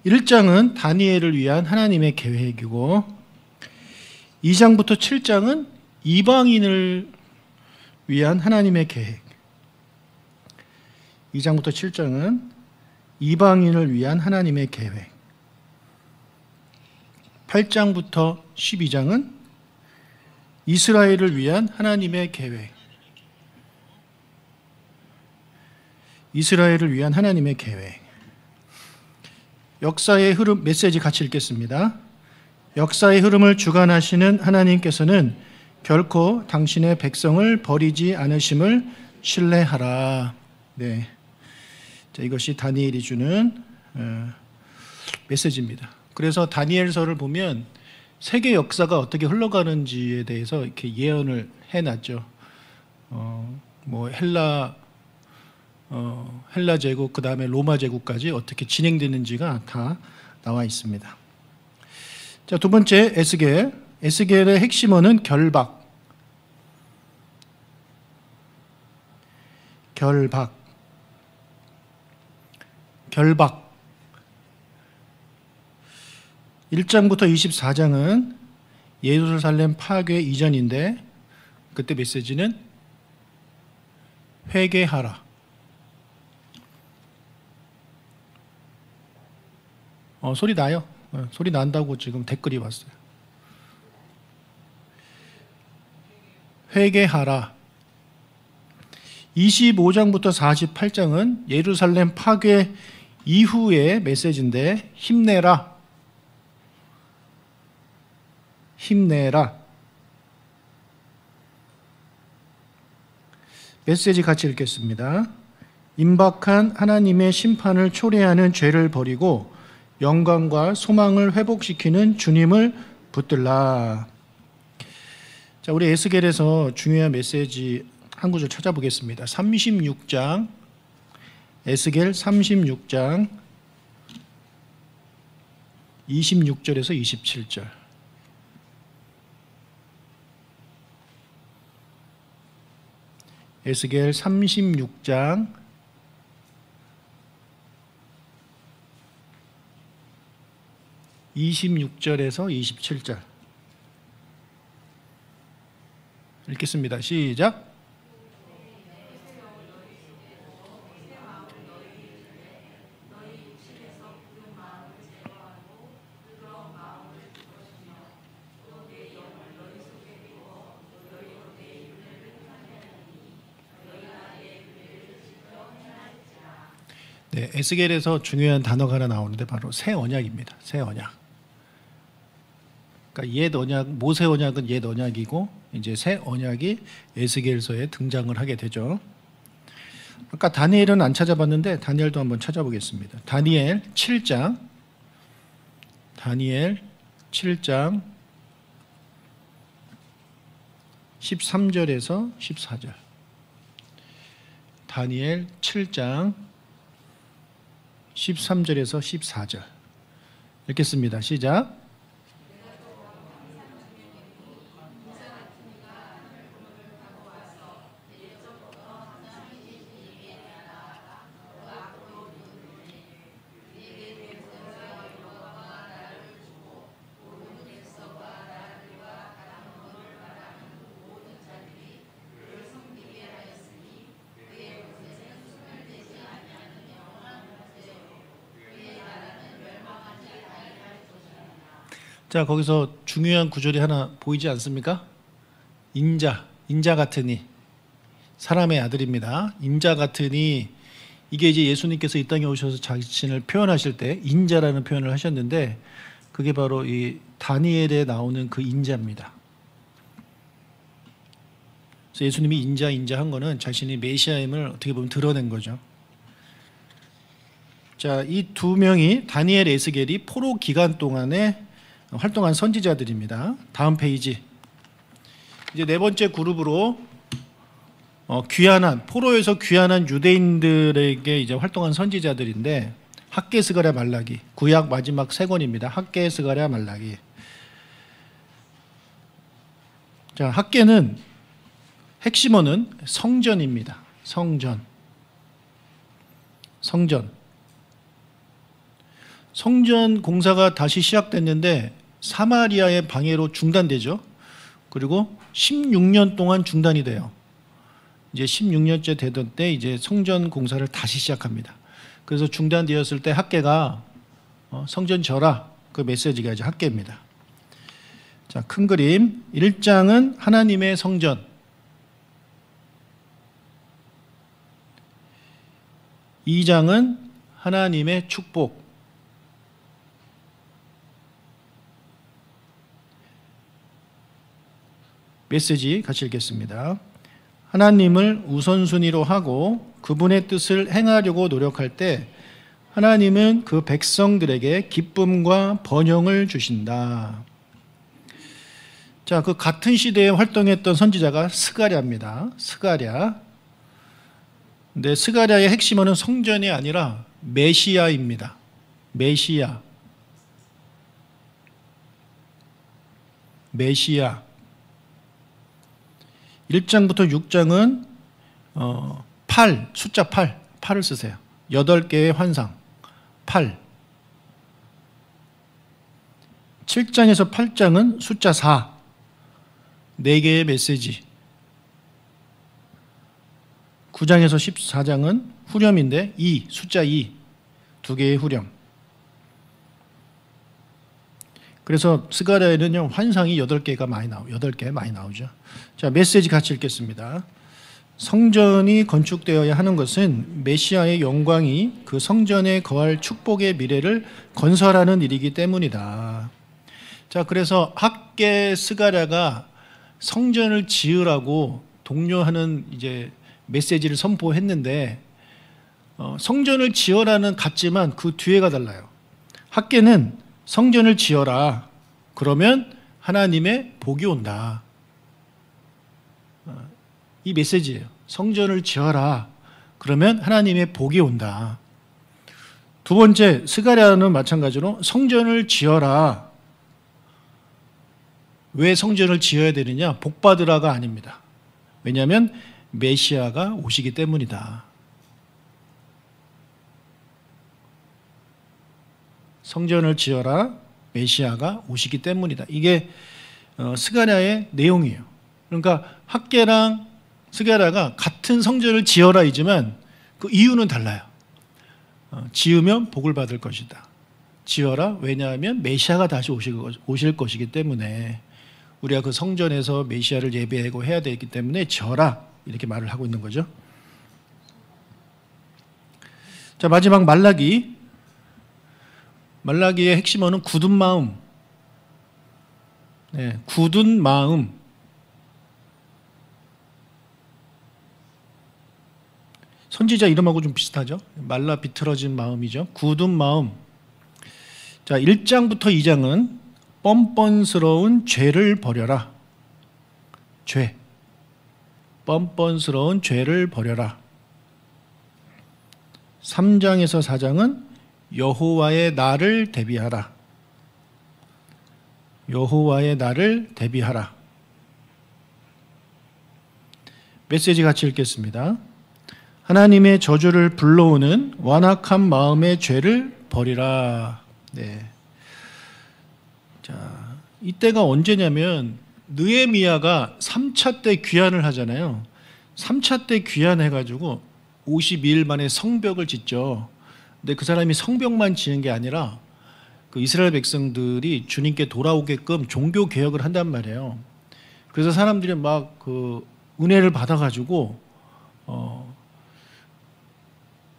1장은 다니엘을 위한 하나님의 계획이고 2장부터 7장은 이방인을 위한 하나님의 계획. 2장부터 7장은 이방인을 위한 하나님의 계획. 8장부터 12장은 이스라엘을 위한 하나님의 계획. 이스라엘을 위한 하나님의 계획. 역사의 흐름, 메시지 같이 읽겠습니다. 역사의 흐름을 주관하시는 하나님께서는 결코 당신의 백성을 버리지 않으심을 신뢰하라. 네. 자, 이것이 다니엘이 주는 메시지입니다. 그래서 다니엘서를 보면 세계 역사가 어떻게 흘러가는지에 대해서 이렇게 예언을 해놨죠. 뭐 헬라 제국, 그 다음에 로마 제국까지 어떻게 진행되는지가 다 나와 있습니다. 자, 두 번째 에스겔. 에스겔의 핵심어는 결박. 결박. 1장부터 24장은 예루살렘 파괴 이전인데 그때 메시지는 회개하라. 소리 나요. 소리 난다고 지금 댓글이 왔어요. 회개하라. 25장부터 48장은 예루살렘 파괴 이후의 메시지인데 힘내라. 힘내라. 메시지 같이 읽겠습니다. 임박한 하나님의 심판을 초래하는 죄를 버리고 영광과 소망을 회복시키는 주님을 붙들라. 자, 우리 에스겔에서 중요한 메시지 한 구절 찾아보겠습니다. 36장, 에스겔 36장 26절에서 27절. 에스겔 36장 26절에서 27절 읽겠습니다. 시작. 네, 에스겔에서 중요한 단어가 하나 나오는데 바로 새 언약입니다. 새 언약. 그러니까 옛 언약, 모세 언약은 옛 언약이고 이제 새 언약이 에스겔서에 등장을 하게 되죠. 아까 다니엘은 안 찾아봤는데 다니엘도 한번 찾아보겠습니다. 다니엘 7장 13절에서 14절. 다니엘 7장 13절에서 14절 읽겠습니다. 시작. 자, 거기서 중요한 구절이 하나 보이지 않습니까? 인자 같으니, 사람의 아들입니다. 인자 같으니, 이게 이제 예수님께서 이 땅에 오셔서 자신을 표현하실 때 인자라는 표현을 하셨는데 그게 바로 이 다니엘에 나오는 그 인자입니다. 그래서 예수님이 인자한 거는 자신이 메시아임을 어떻게 보면 드러낸 거죠. 자, 이 두 명이 다니엘, 에스겔이 포로 기간 동안에 활동한 선지자들입니다. 다음 페이지. 이제 네 번째 그룹으로 포로에서 귀환한 유대인들에게 이제 활동한 선지자들인데 학개, 스가랴, 말라기. 구약 마지막 세 권입니다. 학개, 스가랴, 말라기. 자, 학개는 핵심어는 성전입니다. 성전. 성전 공사가 다시 시작됐는데 사마리아의 방해로 중단되죠. 그리고 16년 동안 중단이 돼요. 이제 16년째 되던 때 이제 성전 공사를 다시 시작합니다. 그래서 중단되었을 때 학계가 성전 절하, 그 메시지가 이제 학계입니다. 자, 큰 그림 1장은 하나님의 성전, 2장은 하나님의 축복, 메시지 같이 읽겠습니다. 하나님을 우선순위로 하고 그분의 뜻을 행하려고 노력할 때 하나님은 그 백성들에게 기쁨과 번영을 주신다. 자, 그 같은 시대에 활동했던 선지자가 스가랴입니다. 스가랴. 근데 스가랴의 핵심어는 성전이 아니라 메시아입니다. 메시아. 메시아. 1장부터 6장은 8, 숫자 8을 쓰세요. 8개의 환상, 8. 7장에서 8장은 숫자 4, 4개의 메시지. 9장에서 14장은 후렴인데 2, 숫자 2, 2개의 후렴. 그래서 스가랴에는요, 환상이 8개 많이 나오죠. 자, 메시지 같이 읽겠습니다. 성전이 건축되어야 하는 것은 메시아의 영광이 그 성전에 거할 축복의 미래를 건설하는 일이기 때문이다. 자, 그래서 학계 스가랴가 성전을 지으라고 독려하는 이제 메시지를 선포했는데, 성전을 지어라는 같지만 그 뒤에가 달라요. 학계는 성전을 지어라. 그러면 하나님의 복이 온다. 이 메시지예요. 성전을 지어라. 그러면 하나님의 복이 온다. 두 번째, 스가랴는 마찬가지로 성전을 지어라. 왜 성전을 지어야 되느냐? 복 받으라가 아닙니다. 왜냐하면 메시아가 오시기 때문이다. 성전을 지어라. 메시아가 오시기 때문이다. 이게 스가랴의 내용이에요. 그러니까 학계랑 스가랴가 같은 성전을 지어라이지만 그 이유는 달라요. 지으면 복을 받을 것이다. 지어라. 왜냐하면 메시아가 다시 오실 것이기 때문에 우리가 그 성전에서 메시아를 예배하고 해야 되기 때문에 지어라. 이렇게 말을 하고 있는 거죠. 자, 마지막 말라기. 말라기의 핵심어는 굳은 마음. 네, 굳은 마음. 선지자 이름하고 좀 비슷하죠? 말라 비틀어진 마음이죠. 굳은 마음. 자, 1장부터 2장은 뻔뻔스러운 죄를 버려라. 죄. 뻔뻔스러운 죄를 버려라. 3장에서 4장은 여호와의 날을 대비하라. 여호와의 날을 대비하라. 메시지 같이 읽겠습니다. 하나님의 저주를 불러오는 완악한 마음의 죄를 버리라. 네. 자, 이때가 언제냐면 느헤미야가 3차 때 귀환을 하잖아요. 3차 때 귀환해가지고 52일 만에 성벽을 짓죠. 근데 그 사람이 성벽만 지은 게 아니라 그 이스라엘 백성들이 주님께 돌아오게끔 종교 개혁을 한단 말이에요. 그래서 사람들이 막 그 은혜를 받아가지고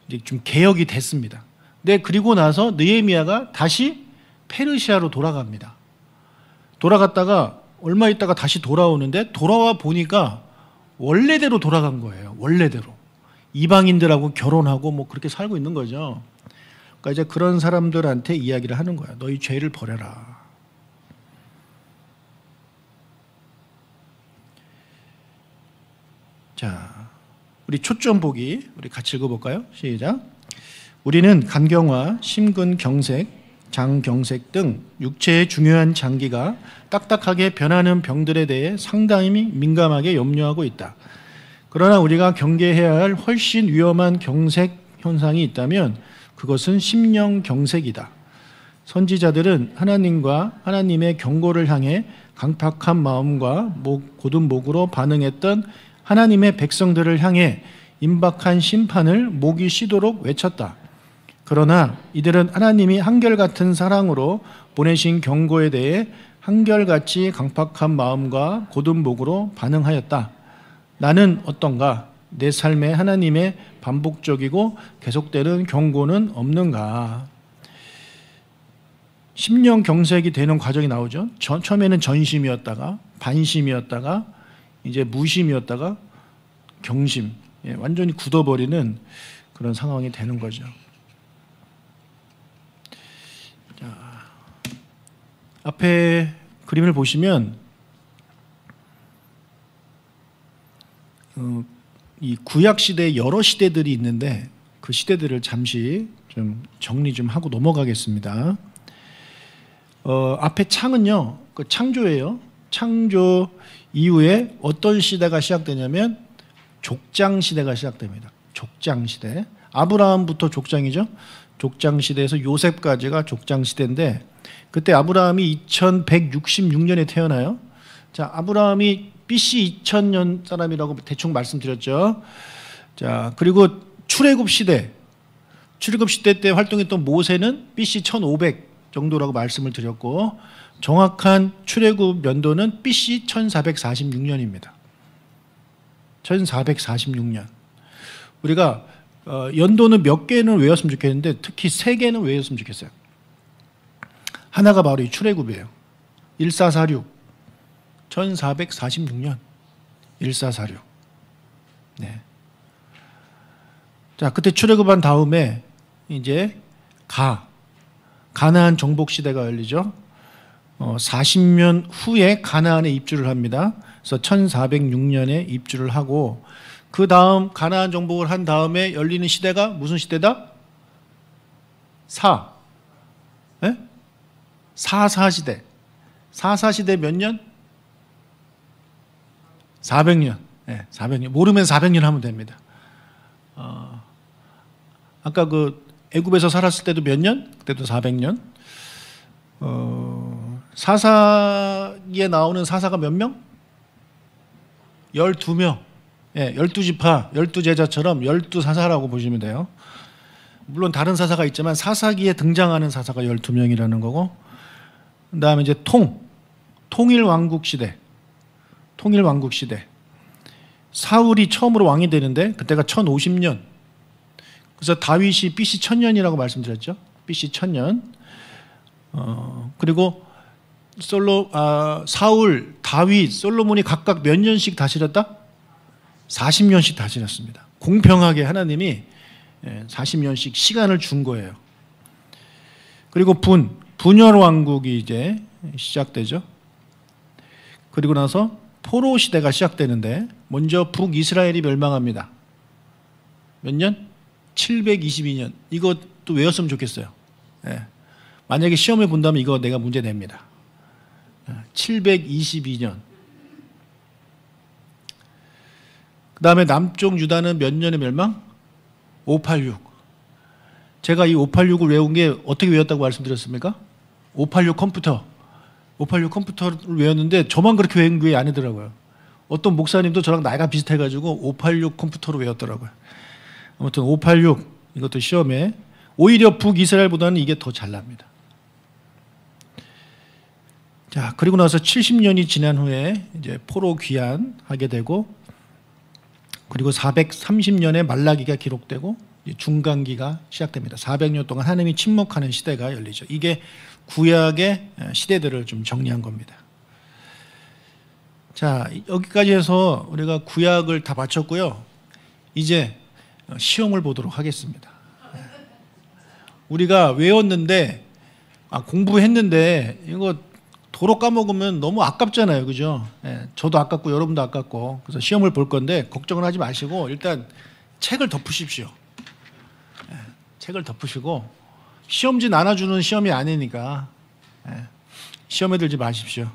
이제 좀 개혁이 됐습니다. 근데 그리고 나서 느헤미야가 다시 페르시아로 돌아갑니다. 돌아갔다가 얼마 있다가 다시 돌아오는데 돌아와 보니까 원래대로 돌아간 거예요. 원래대로. 이방인들하고 결혼하고 뭐 그렇게 살고 있는 거죠. 그러니까 이제 그런 사람들한테 이야기를 하는 거야. 너희 죄를 버려라. 자, 우리 초점 보기 우리 같이 읽어볼까요? 시작. 우리는 간경화, 심근경색, 장경색 등 육체의 중요한 장기가 딱딱하게 변하는 병들에 대해 상당히 민감하게 염려하고 있다. 그러나 우리가 경계해야 할 훨씬 위험한 경색 현상이 있다면 그것은 심령경색이다. 선지자들은 하나님과 하나님의 경고를 향해 강팍한 마음과 곧은 목으로 반응했던 하나님의 백성들을 향해 임박한 심판을 목이 쉬도록 외쳤다. 그러나 이들은 하나님이 한결같은 사랑으로 보내신 경고에 대해 한결같이 강팍한 마음과 곧은 목으로 반응하였다. 나는 어떤가? 내 삶에 하나님의 반복적이고 계속되는 경고는 없는가? 심령경색이 되는 과정이 나오죠. 처음에는 전심이었다가 반심이었다가 이제 무심이었다가 경심, 완전히 굳어버리는 그런 상황이 되는 거죠. 자, 앞에 그림을 보시면 이 구약 시대에 여러 시대들이 있는데 그 시대들을 잠시 좀 정리 좀 하고 넘어가겠습니다. 앞에 창은요, 그 창조예요. 창조 이후에 어떤 시대가 시작되냐면 족장 시대가 시작됩니다. 족장 시대. 아브라함부터 족장이죠. 족장 시대에서 요셉까지가 족장 시대인데 그때 아브라함이 2166년에 태어나요. 자, 아브라함이 BC 2000년 사람이라고 대충 말씀드렸죠. 자, 그리고 출애굽 시대 때 활동했던 모세는 BC 1500 정도라고 말씀을 드렸고 정확한 출애굽 연도는 BC 1446년입니다. 1446년. 우리가 연도는 몇 개는 외웠으면 좋겠는데 특히 3개는 외웠으면 좋겠어요. 하나가 바로 이 출애굽이에요. 1446. 1446년. 1446. 네. 자, 그때 출애굽한 다음에 이제 가나안 정복 시대가 열리죠. 40년 후에 가나안에 입주를 합니다. 그래서 1406년에 입주를 하고 그 다음 가나안 정복을 한 다음에 열리는 시대가 무슨 시대다? 사사시대. 사사시대 몇 년? 400년. 네, 400년. 모르면 400년 하면 됩니다. 아까 그 애굽에서 살았을 때도 몇 년? 그때도 400년. 사사기에 나오는 사사가 몇 명? 12명. 예, 12지파, 12제자처럼 12사사라고 보시면 돼요. 물론 다른 사사가 있지만 사사기에 등장하는 사사가 12명이라는 거고 그 다음에 이제 통일왕국 시대. 통일왕국 시대. 사울이 처음으로 왕이 되는데 그때가 1050년. 그래서 다윗이 BC 1000년이라고 말씀드렸죠. BC 1000년. 그리고 사울, 다윗, 솔로몬이 각각 몇 년씩 다스렸다? 40년씩 다스렸습니다. 공평하게 하나님이 40년씩 시간을 준 거예요. 그리고 분열 왕국이 이제 시작되죠. 그리고 나서 포로 시대가 시작되는데 먼저 북이스라엘이 멸망합니다. 몇 년? 722년. 이것도 외웠으면 좋겠어요. 예. 만약에 시험을 본다면 이거 내가 문제 냅니다. 722년. 그 다음에 남쪽 유다는 몇 년에 멸망? 586. 제가 이 586을 외운 게 어떻게 외웠다고 말씀드렸습니까? 586 컴퓨터. 586 컴퓨터를 외웠는데 저만 그렇게 외운 게 아니더라고요. 어떤 목사님도 저랑 나이가 비슷해가지고 586 컴퓨터로 외웠더라고요. 아무튼 586 이것도 시험에 오히려 북이스라엘보다는 이게 더 잘 납니다. 자, 그리고 나서 70년이 지난 후에 이제 포로 귀환하게 되고 그리고 430년에 말라기가 기록되고 중간기가 시작됩니다. 400년 동안 하나님이 침묵하는 시대가 열리죠. 이게 구약의 시대들을 좀 정리한 겁니다. 자, 여기까지 해서 우리가 구약을 다 마쳤고요. 이제 시험을 보도록 하겠습니다. 우리가 외웠는데 공부했는데 이거 도로 까먹으면 너무 아깝잖아요. 그죠? 저도 아깝고 여러분도 아깝고. 그래서 시험을 볼 건데 걱정을 하지 마시고 일단 책을 덮으십시오. 책을 덮으시고 시험지 나눠주는 시험이 아니니까 시험에 들지 마십시오.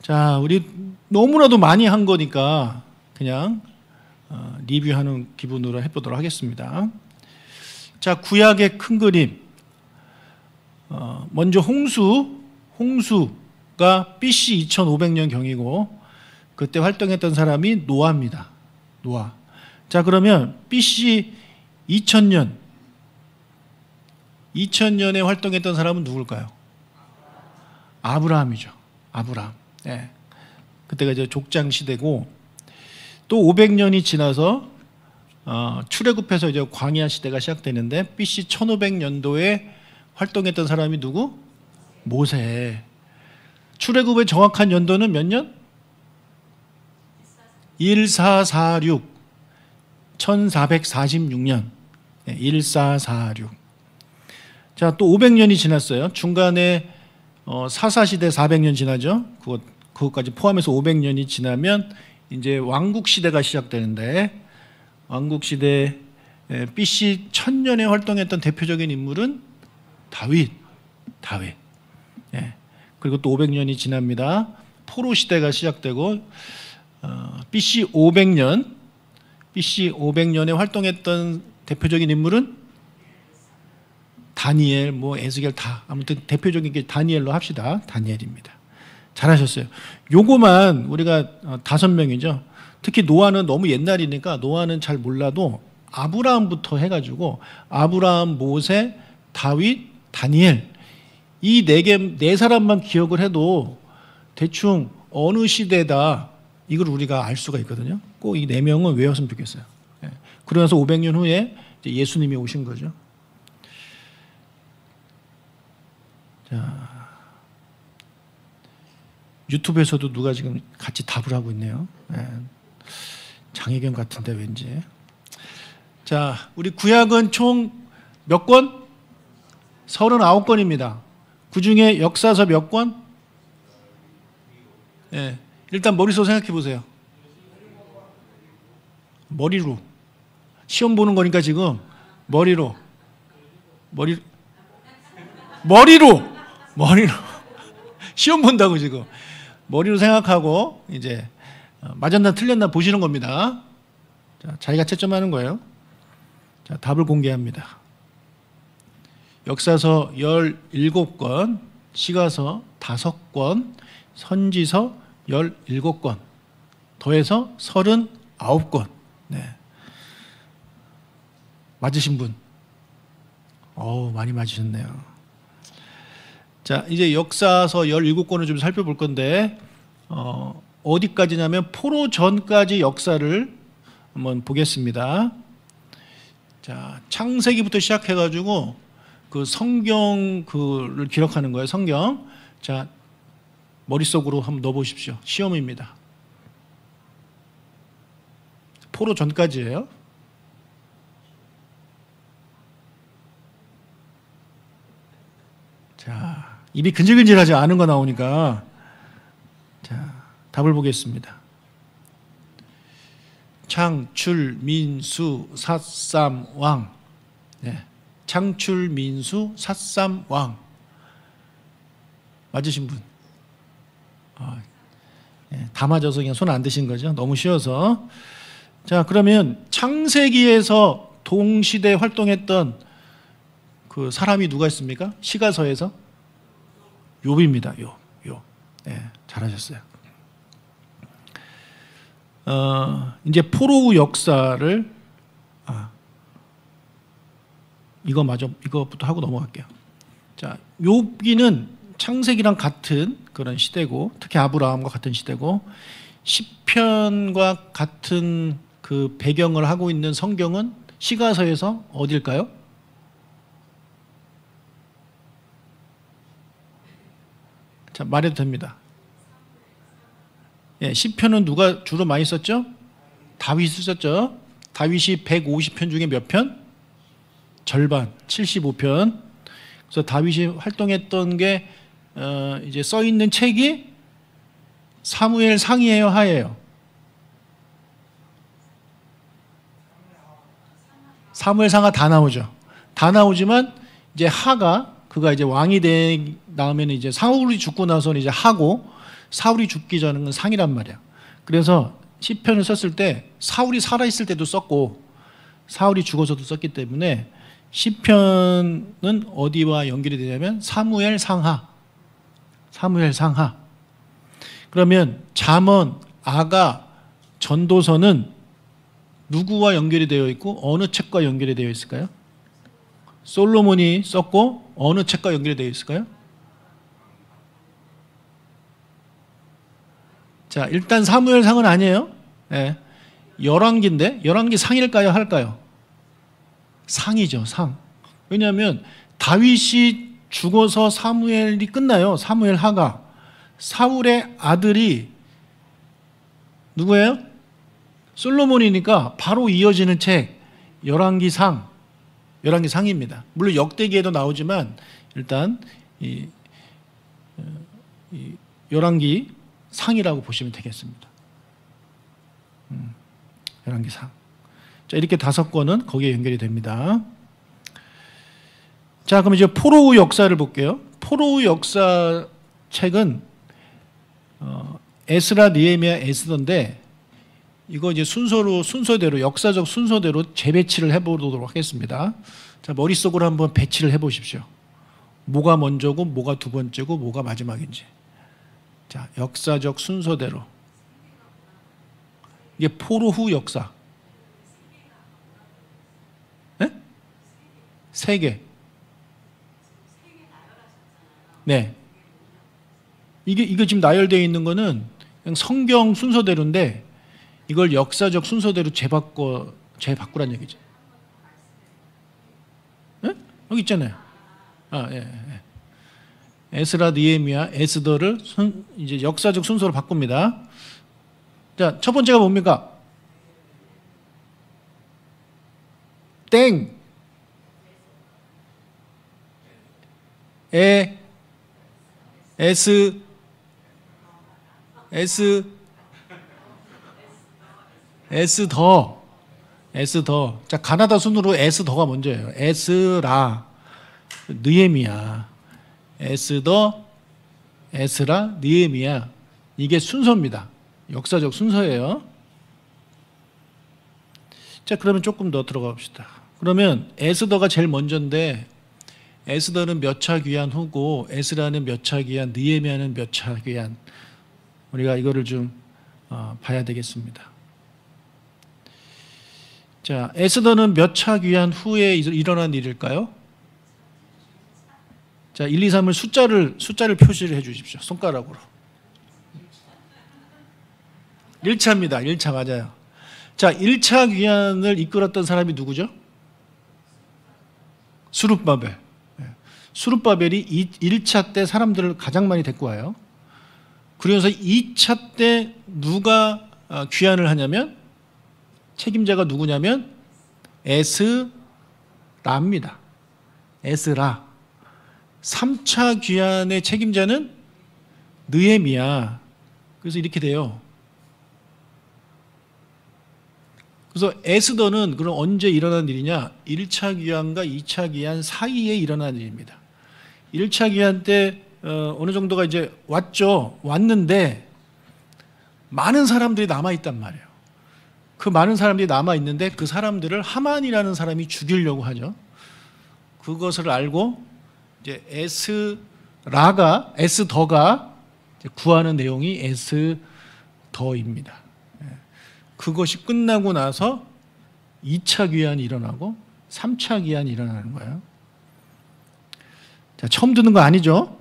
자, 우리 너무나도 많이 한 거니까 그냥 리뷰하는 기분으로 해보도록 하겠습니다. 자, 구약의 큰 그림. 먼저 홍수가 BC 2500년 경이고 그때 활동했던 사람이 노아입니다. 노아. 자, 그러면 BC 2000년에 활동했던 사람은 누굴까요? 아브라함이죠. 아브라함. 네. 그때가 이제 족장 시대고 또 500년이 지나서 출애굽해서 이제 광야 시대가 시작되는데 BC 1500년도에 활동했던 사람이 누구? 모세. 출애굽의 정확한 연도는 몇 년? 1446. 1446년. 1446. 자, 또 500년이 지났어요. 중간에 사사시대 400년 지나죠. 그것까지 포함해서 500년이 지나면 이제 왕국시대가 시작되는데 왕국시대 BC 1000년에 활동했던 대표적인 인물은 다윗. 예. 그리고 또 500년이 지납니다. 포로시대가 시작되고 BC 500년에 활동했던 대표적인 인물은 다니엘, 에스겔 다 아무튼 대표적인 게 다니엘로 합시다. 다니엘입니다. 잘하셨어요. 요거만 우리가 5명이죠. 특히 노아는 너무 옛날이니까 노아는 잘 몰라도 아브라함부터 해가지고 아브라함, 모세, 다윗, 다니엘 이 네 사람만 기억을 해도 대충 어느 시대다 이걸 우리가 알 수가 있거든요. 꼭 이 4명은 외웠으면 좋겠어요. 그러면서 500년 후에 이제 예수님이 오신 거죠. 자, 유튜브에서도 누가 지금 같이 답을 하고 있네요. 장혜경 같은데 왠지. 자, 우리 구약은 총 몇 권? 39권입니다. 그 중에 역사서 몇 권? 일단 머릿속으로 생각해 보세요. 머리로. 시험 보는 거니까 지금 머리로. 시험 본다고 지금. 머리로 생각하고 이제 맞았나 틀렸나 보시는 겁니다. 자, 자기가 채점하는 거예요. 자, 답을 공개합니다. 역사서 17권, 시가서 5권, 선지서 17권, 더해서 39권. 네. 맞으신 분? 많이 맞으셨네요. 자, 이제 역사서 17권을 좀 살펴볼 건데 어디까지냐면 포로 전까지 역사를 한번 보겠습니다. 자, 창세기부터 시작해가지고 그 성경을 기록하는 거예요. 성경. 자, 머릿속으로 한번 넣어보십시오. 시험입니다. 포로 전까지예요. 자, 입이 근질근질하지 않은 거 나오니까 자, 답을 보겠습니다. 창출, 민수, 삿삼, 왕. 네. 창출, 민수, 삿삼, 왕. 맞으신 분? 다 맞아서 그냥 손 안 드신 거죠? 너무 쉬워서. 자, 그러면 창세기에서 동시대 활동했던 그 사람이 누가 있습니까? 시가서에서 욥입니다. 욥. 네, 잘하셨어요. 이제 포로 후 역사를 이거부터 하고 넘어갈게요. 자, 욥기는 창세기랑 같은 그런 시대고, 특히 아브라함과 같은 시대고, 시편과 같은 그 배경을 하고 있는 성경은 시가서에서 어딜까요? 자, 말해도 됩니다. 시편은 누가 주로 많이 썼죠? 다윗이 썼죠. 다윗이 150편 중에 몇 편? 절반, 75편. 그래서 다윗이 활동했던 게 이제 써 있는 책이 사무엘 상이에요, 하예요? 사무엘 상하 다 나오죠. 다 나오지만 이제 하가 그가 이제 왕이 된 다음에는 이제 사울이 죽고 나서는 이제 하고, 사울이 죽기 전은 상이란 말이야. 그래서 시편을 썼을 때 사울이 살아 있을 때도 썼고 사울이 죽어서도 썼기 때문에 시편은 어디와 연결이 되냐면 사무엘 상하. 사무엘 상하. 그러면 잠언, 아가, 전도서는 누구와 연결이 되어 있고 어느 책과 연결이 되어 있을까요? 솔로몬이 썼고 어느 책과 연결이 되어 있을까요? 자, 일단 사무엘상은 아니에요. 네. 열왕기인데 열왕기 상일까요? 할까요? 상이죠, 상. 왜냐하면 다윗이 죽어서 사무엘이 끝나요. 사무엘 하가. 사울의 아들이 누구예요? 솔로몬이니까 바로 이어지는 책 열왕기 상. 열왕기 상입니다. 물론 역대기에도 나오지만 일단 이 열왕기 상이라고 보시면 되겠습니다. 열왕기 상. 자, 이렇게 5권은 거기에 연결이 됩니다. 자, 그럼 이제 포로의 역사를 볼게요. 포로의 역사 책은 에스라, 느헤미야, 에스더인데 이거 이제 순서대로 역사적 순서대로 재배치를 해보도록 하겠습니다. 자, 머릿속으로 한번 배치를 해보십시오. 뭐가 먼저고 뭐가 두 번째고 뭐가 마지막인지. 자, 역사적 순서대로. 이게 포로 후 역사. 네? 3개. 네. 이게 지금 나열되어 있는 거는 그냥 성경 순서대로인데 이걸 역사적 순서대로 재바꾸란 얘기죠. 네? 여기 있잖아요. 아, 예, 예. 에스라, 느헤미야, 에스더를 이제 역사적 순서로 바꿉니다. 자, 첫 번째가 뭡니까? 땡. 에스더. 자, 가나다 순으로 에스더가 먼저예요. 에스라, 느헤미야, 에스더, 에스라, 느헤미야. 이게 순서입니다. 역사적 순서예요. 자, 그러면 조금 더 들어가 봅시다. 그러면 에스더가 제일 먼저인데 에스더는 몇 차 귀환 후고 에스라는 몇 차 귀환, 느헤미야는 몇 차 귀환. 우리가 이거를 좀 봐야 되겠습니다. 자, 에스더는 몇 차 귀환 후에 일어난 일일까요? 자, 1, 2, 3을 숫자를 표시를 해 주십시오. 손가락으로. 1차입니다. 1차 맞아요. 자, 1차 귀환을 이끌었던 사람이 누구죠? 스룹바벨. 스룹바벨이 1차 때 사람들을 가장 많이 데리고 와요. 그러면서 2차 때 누가 귀환을 하냐면 책임자가 누구냐면 에스라입니다. 에스라. 3차 귀환의 책임자는 느헤미야. 그래서 이렇게 돼요. 그래서 에스더는 그럼 언제 일어난 일이냐? 1차 귀환과 2차 귀환 사이에 일어난 일입니다. 1차 귀환 때 어느 정도가 이제 왔는데 많은 사람들이 남아있단 말이에요. 그 많은 사람들이 남아있는데 그 사람들을 하만이라는 사람이 죽이려고 하죠. 그것을 알고 이제 에스더가 구하는 내용이 에스더입니다. 그것이 끝나고 나서 2차 귀환이 일어나고 3차 귀환이 일어나는 거예요. 자, 처음 듣는 거 아니죠?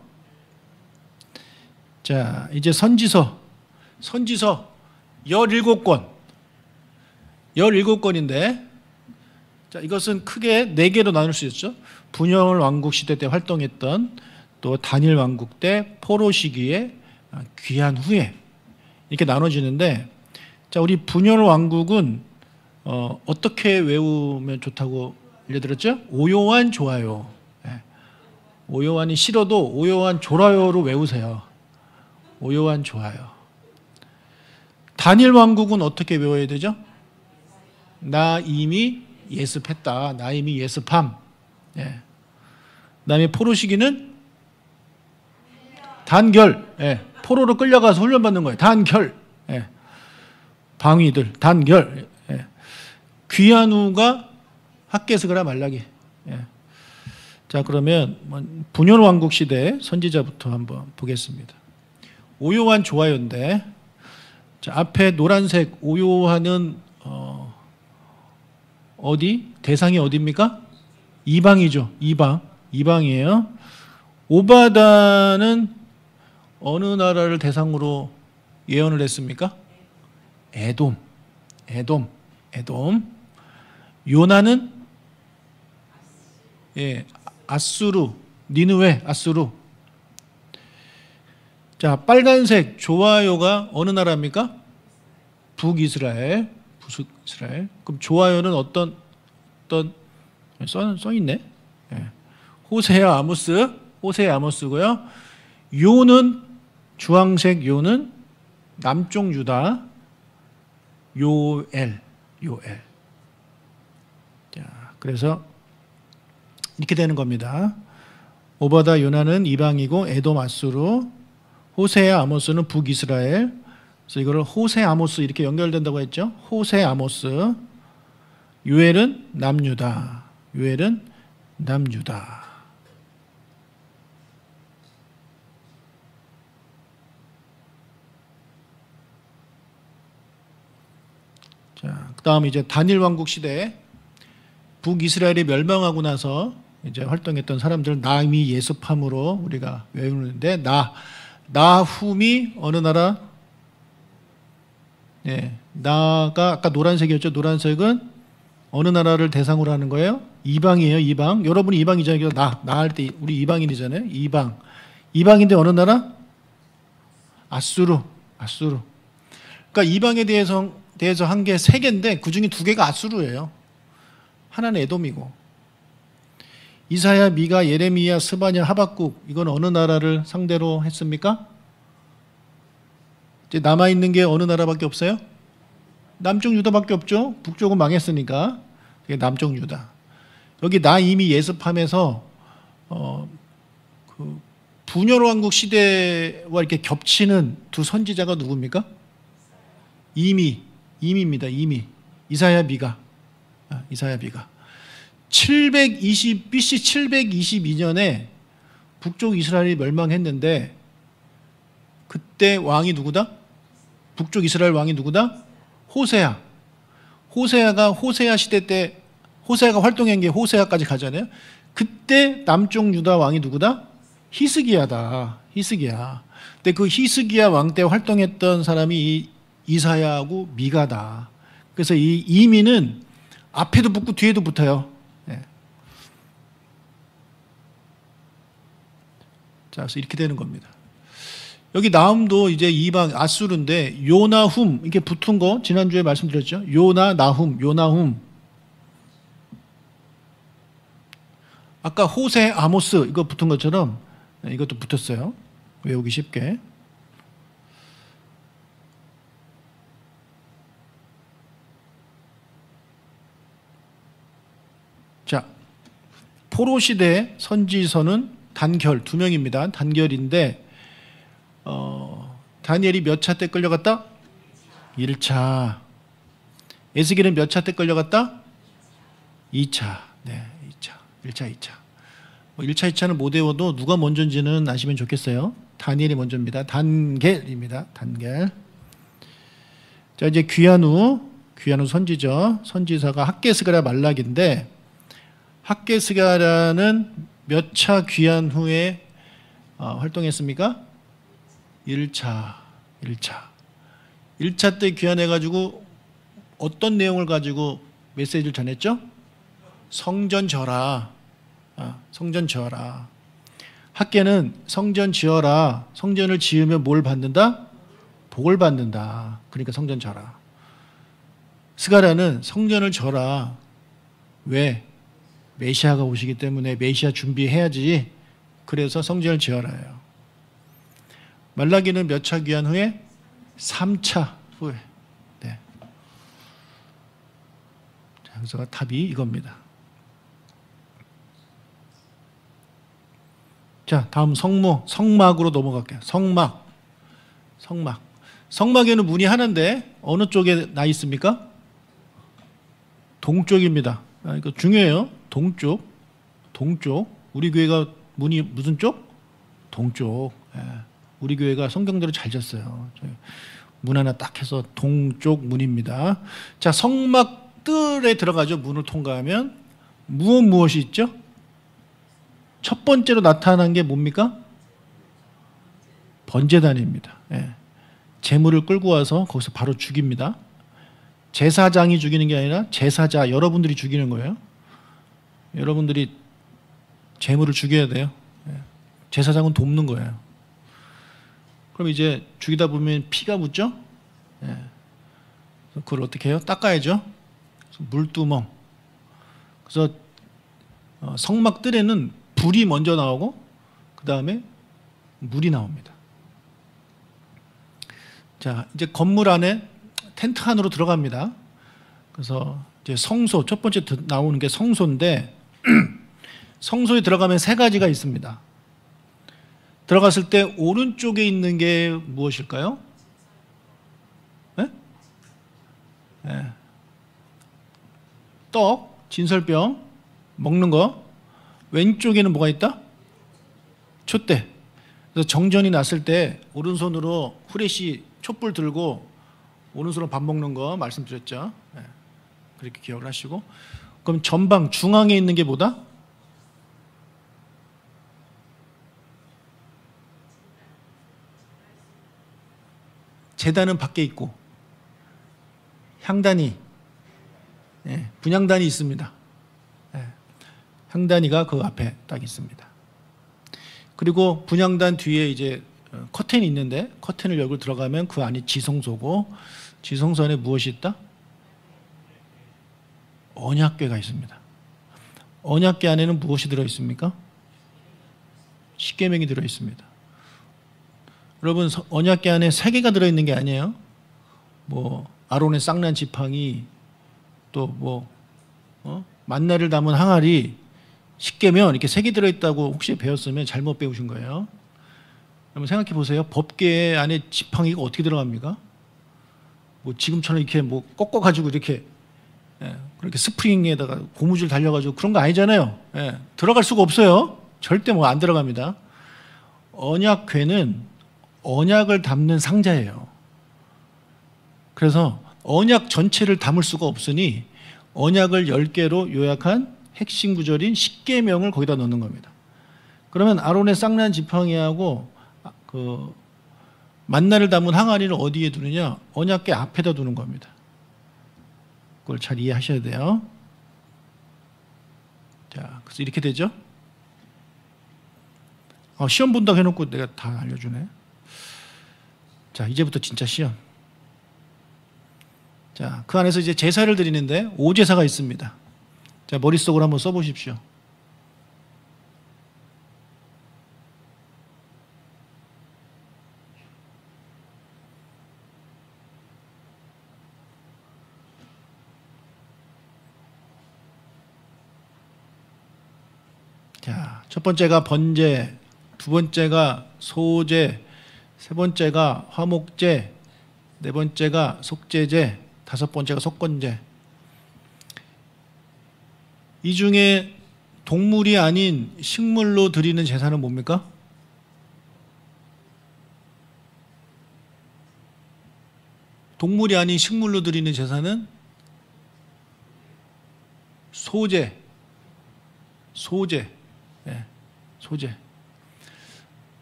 자, 이제 선지서 17권. 17권인데, 자, 이것은 크게 4개로 나눌 수 있죠. 분열 왕국 시대 때 활동했던 또 다니엘 왕국 때 포로 시기에 귀환 후에 이렇게 나눠지는데, 자, 우리 분열 왕국은 어떻게 외우면 좋다고 알려드렸죠? 오요한 좋아요. 네. 오요한이 싫어도 오요한 좋아요로 외우세요. 오요한 좋아요. 다니엘 왕국은 어떻게 외워야 되죠? 나 이미 예습했다. 나 이미 예습함. 예. 그다음에 포로 시기는 단결. 예. 포로로 끌려가서 훈련받는 거예요. 단결. 예. 방위들 단결. 예. 귀한 후가 학개스그라 말라기. 예. 자, 그러면 분열 왕국 시대 선지자부터 한번 보겠습니다. 오요한 조아요인데, 자, 앞에 노란색 오요한은 어디? 대상이 어디입니까? 이방이죠. 이방이에요. 오바다는 어느 나라를 대상으로 예언을 했습니까? 에돔. 요나는 아수르, 니느웨, 아수르. 자, 빨간색 조아요가 어느 나라입니까? 북이스라엘. 그럼 조아요는 어떤 써 있네. 호세아 아모스고요. 요는 주황색 요는 남쪽 유다 요엘. 자, 그래서 이렇게 되는 겁니다. 오바다 요나는 이방이고 에돔 아수르, 호세아 아모스는 북이스라엘. 그래서 이거를 호세 아모스 이렇게 연결된다고 했죠. 호세 아모스. 요엘은 남유다. 자, 그다음 이제 다니엘 왕국 시대에 북이스라엘이 멸망하고 나서 이제 활동했던 사람들 나미 예습함으로 우리가 외우는데 나훔이 어느 나라? 나가 아까 노란색이었죠. 노란색은 어느 나라를 대상으로 하는 거예요? 이방이에요. 이방. 여러분이 이방이잖아요. 나 할 때 우리 이방인이잖아요. 이방인데 어느 나라? 아수르. 그러니까 이방에 대해서 한 게 세 개인데 그 중에 두 개가 아수르예요. 하나는 에돔이고. 이사야, 미가, 예레미야, 스바냐, 하박국 이건 어느 나라를 상대로 했습니까? 이제 남아 있는 게 어느 나라밖에 없어요? 남쪽 유다밖에 없죠. 북쪽은 망했으니까 그게 남쪽 유다. 여기 나 이미 예습하면서 그 분열 왕국 시대와 이렇게 겹치는 두 선지자가 누굽니까? 이미입니다. 이사야, 미가. BC 722년에 북쪽 이스라엘이 멸망했는데 그때 왕이 누구다? 북쪽 이스라엘 왕이 누구다? 호세아가 호세아 시대 때 호세아가 활동한 게 호세아까지 가잖아요. 그때 남쪽 유다 왕이 누구다? 히스기야다. 근데 그 히스기야 왕 때 활동했던 사람이 이사야하고 미가다. 그래서 이 이미는 앞에도 붙고 뒤에도 붙어요. 자, 그래서 이렇게 되는 겁니다. 여기 나훔도 이제 이방 아수르인데 요나훔 이렇게 붙은 거 지난주에 말씀드렸죠. 요나훔. 아까 호세 아모스 이거 붙은 것처럼 이것도 붙었어요. 외우기 쉽게. 자, 포로 시대 선지서는 단결 2명입니다. 단결인데 다니엘이 몇 차 때 끌려갔다? 1차. 에스겔은 몇 차 때 끌려갔다? 2차. 네, 1차, 2차. 1차, 2차는 못 외워도 누가 먼저인지는 아시면 좋겠어요. 다니엘이 먼저입니다. 단겔입니다. 단겔. 자, 이제 귀한후 선지죠. 선지사가 학개스가랴 말락인데 학개스가랴는 몇 차 귀한후에 활동했습니까? 1차 때 귀환해가지고 어떤 내용을 가지고 메시지를 전했죠? 성전 지어라. 학개는 성전 지어라. 성전을 지으면 뭘 받는다? 복을 받는다. 그러니까 성전 지어라. 스가랴는 성전을 지어라. 왜? 메시아가 오시기 때문에 메시아 준비해야지. 그래서 성전을 지어라요. 말라기는 몇 차 귀환 후에? 3차 후에. 네. 자, 그래서 답이 이겁니다. 자, 다음 성막으로 넘어갈게요. 성막에는 문이 하나인데 어느 쪽에 나 있습니까? 동쪽입니다. 이거 중요해요. 동쪽. 동쪽. 우리 교회가 문이 무슨 쪽? 동쪽. 예. 우리 교회가 성경대로 잘 졌어요. 문 하나 딱 해서 동쪽 문입니다. 자, 성막 뜰에 들어가죠. 문을 통과하면 무엇이 있죠? 첫 번째로 나타난 게 뭡니까? 번제단입니다. 예. 제물을 끌고 와서 거기서 바로 죽입니다. 제사장이 죽이는 게 아니라 제사자 여러분들이 죽이는 거예요. 여러분들이 제물을 죽여야 돼요. 예. 제사장은 돕는 거예요. 그럼 이제 죽이다 보면 피가 묻죠? 예. 그걸 어떻게 해요? 닦아야죠. 물두멍. 그래서 성막 뜰에는 불이 먼저 나오고 그 다음에 물이 나옵니다. 자, 이제 건물 안에 텐트 안으로 들어갑니다. 그래서 이제 성소, 첫 번째 나오는 게 성소인데 성소에 들어가면 세 가지가 있습니다. 들어갔을 때 오른쪽에 있는 게 무엇일까요? 네? 네. 떡, 진설병, 먹는 거. 왼쪽에는 뭐가 있다? 촛대. 그래서 정전이 났을 때 오른손으로 후레쉬 촛불 들고 오른손으로 밥 먹는 거 말씀드렸죠. 네. 그렇게 기억을 하시고. 그럼 전방 중앙에 있는 게 뭐다? 제단은 밖에 있고 향단이, 예, 분향단이 있습니다. 예, 향단이가 그 앞에 딱 있습니다. 그리고 분향단 뒤에 이제 커튼이 있는데 커튼을 열고 들어가면 그 안이 지성소고 지성소 안에 무엇이 있다? 언약궤가 있습니다. 언약궤 안에는 무엇이 들어있습니까? 십계명이 들어있습니다. 여러분, 언약궤 안에 세 개가 들어있는 게 아니에요. 뭐 아론의 쌍난 지팡이, 또 뭐 만나를 담은 항아리, 십계명 이렇게 세 개 들어있다고 혹시 배웠으면 잘못 배우신 거예요. 여러분 생각해 보세요. 법궤 안에 지팡이가 어떻게 들어갑니까? 뭐 지금처럼 이렇게 뭐 꺾어가지고 이렇게, 예, 그렇게 스프링에다가 고무줄 달려가지고 그런 거 아니잖아요. 예, 들어갈 수가 없어요. 절대 뭐 안 들어갑니다. 언약궤는 언약을 담는 상자예요. 그래서 언약 전체를 담을 수가 없으니 언약을 10개로 요약한 핵심 구절인 십계명을 거기다 넣는 겁니다. 그러면 아론의 쌍난 지팡이하고 그 만나를 담은 항아리를 어디에 두느냐? 언약궤 앞에다 두는 겁니다. 그걸 잘 이해하셔야 돼요. 자, 그래서 이렇게 되죠. 시험 본다고 해놓고 내가 다 알려주네. 자, 이제부터 진짜 시험. 자, 그 안에서 이제 제사를 드리는데 오제사가 있습니다. 자, 머릿속으로 한번 써보십시오. 자, 첫 번째가 번제, 두 번째가 소제, 세 번째가 화목제, 네 번째가 속제제, 다섯 번째가 속건제. 이 중에 동물이 아닌 식물로 드리는 제사는 뭡니까? 동물이 아닌 식물로 드리는 제사는 소제, 소제, 네, 소제.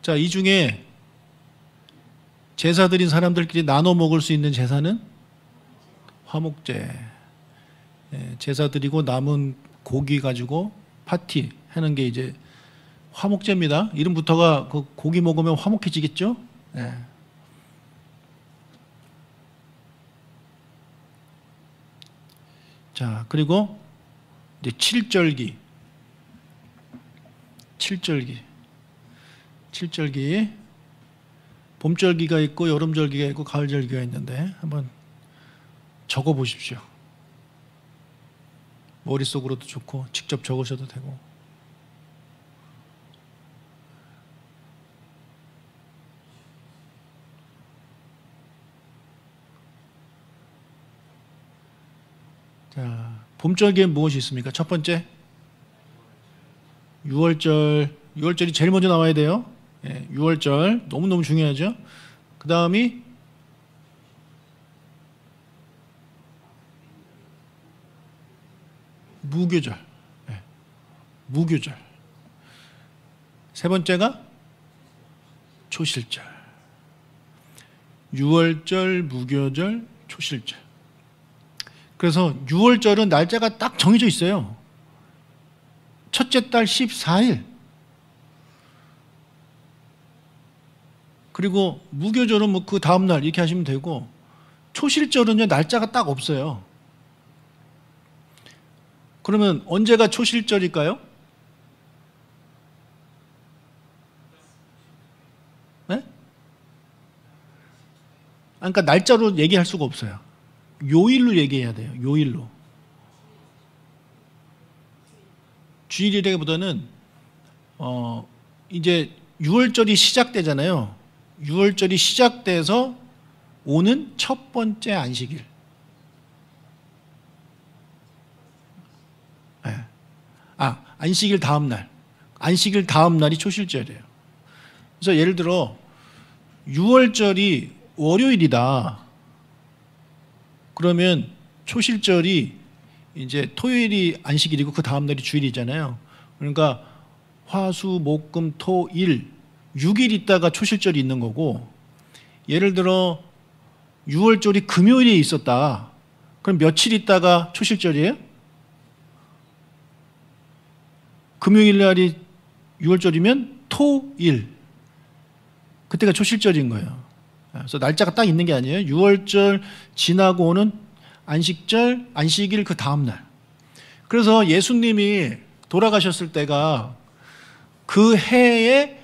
자, 이 중에 제사 드린 사람들끼리 나눠 먹을 수 있는 제사는 화목제. 예, 제사 드리고 남은 고기 가지고 파티 하는 게 이제 화목제입니다. 이름부터가 그 고기 먹으면 화목해지겠죠? 예. 자, 그리고 이제 칠절기. 봄절기가 있고 여름절기가 있고 가을절기가 있는데 한번 적어 보십시오. 머릿속으로도 좋고 직접 적으셔도 되고. 자, 봄절기엔 무엇이 있습니까? 첫 번째, 6월절이 제일 먼저 나와야 돼요. 예, 6월절 너무너무 중요하죠. 그 다음이 무교절. 예, 무교절. 세 번째가 초실절. 6월절, 무교절, 초실절. 그래서 6월절은 날짜가 딱 정해져 있어요. 첫째 달 14일. 그리고 무교절은 뭐 그 다음날 이렇게 하시면 되고, 초실절은요, 날짜가 딱 없어요. 그러면 언제가 초실절일까요? 네? 그러니까 날짜로 얘기할 수가 없어요. 요일로 얘기해야 돼요. 요일로. 주일이라기보다는 이제 6월절이 시작되잖아요. 6월절이 시작돼서 오는 첫 번째 안식일. 네. 안식일 다음 날. 안식일 다음 날이 초실절이에요. 그래서 예를 들어 6월절이 월요일이다. 그러면 초실절이 이제 토요일이 안식일이고 그 다음 날이 주일이잖아요. 그러니까 화, 수, 목, 금, 토, 일 6일 있다가 초실절이 있는 거고, 예를 들어 6월절이 금요일에 있었다. 그럼 며칠 있다가 초실절이에요? 금요일 날이 6월절이면 토, 일 그때가 초실절인 거예요. 그래서 날짜가 딱 있는 게 아니에요. 6월절 지나고 오는 안식절, 안식일 그 다음 날. 그래서 예수님이 돌아가셨을 때가 그 해의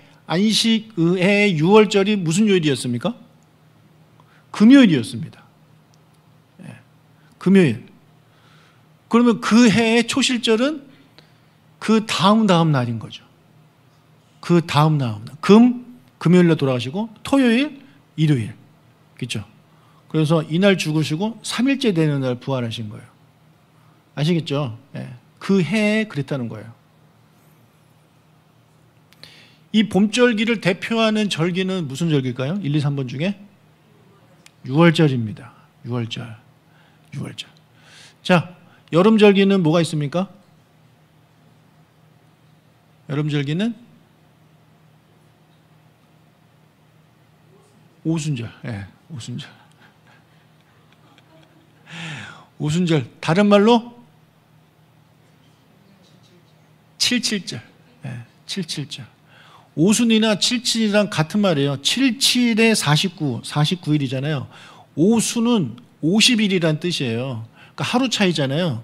그 해의 6월절이 무슨 요일이었습니까? 금요일이었습니다. 예, 금요일. 그러면 그 해의 초실절은 그 다음 날인 거죠. 그 다음 날. 금요일에 돌아가시고 토요일, 일요일. 그렇죠? 그래서 이날 죽으시고 3일째 되는 날 부활하신 거예요. 아시겠죠? 예. 그 해에 그랬다는 거예요. 이 봄절기를 대표하는 절기는 무슨 절기일까요? 1, 2, 3번 중에? 6월절입니다. 6월절. 자, 여름절기는 뭐가 있습니까? 여름절기는 오순절. 예, 오순절. 오순절. 다른 말로 칠칠절. 예, 칠칠절. 오순이나 칠칠이랑 같은 말이에요. 77에 49, 49일이잖아요. 오순은 50일이란 뜻이에요. 그러니까 하루 차이잖아요.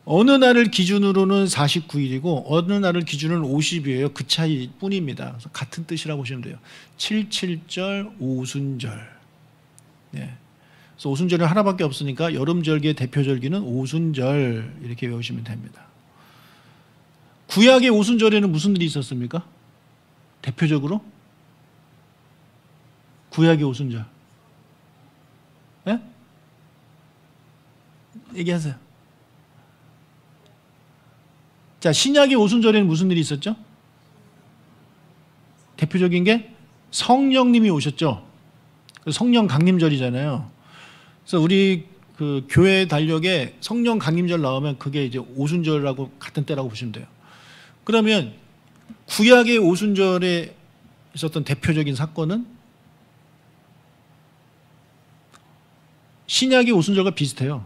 어느 날을 기준으로는 49일이고 어느 날을 기준으로는 50일이에요. 그 차이뿐입니다. 그래서 같은 뜻이라고 보시면 돼요. 77절, 오순절. 네. 그래서 오순절은 하나밖에 없으니까 여름절기의 대표절기는 오순절 이렇게 외우시면 됩니다. 구약의 오순절에는 무슨 일이 있었습니까? 대표적으로? 구약의 오순절. 네? 얘기하세요. 자, 신약의 오순절에는 무슨 일이 있었죠? 대표적인 게 성령님이 오셨죠. 성령 강림절이잖아요. 그래서 우리 그 교회 달력에 성령 강림절 나오면 그게 이제 오순절하고 같은 때라고 보시면 돼요. 그러면 구약의 오순절에 있었던 대표적인 사건은 신약의 오순절과 비슷해요.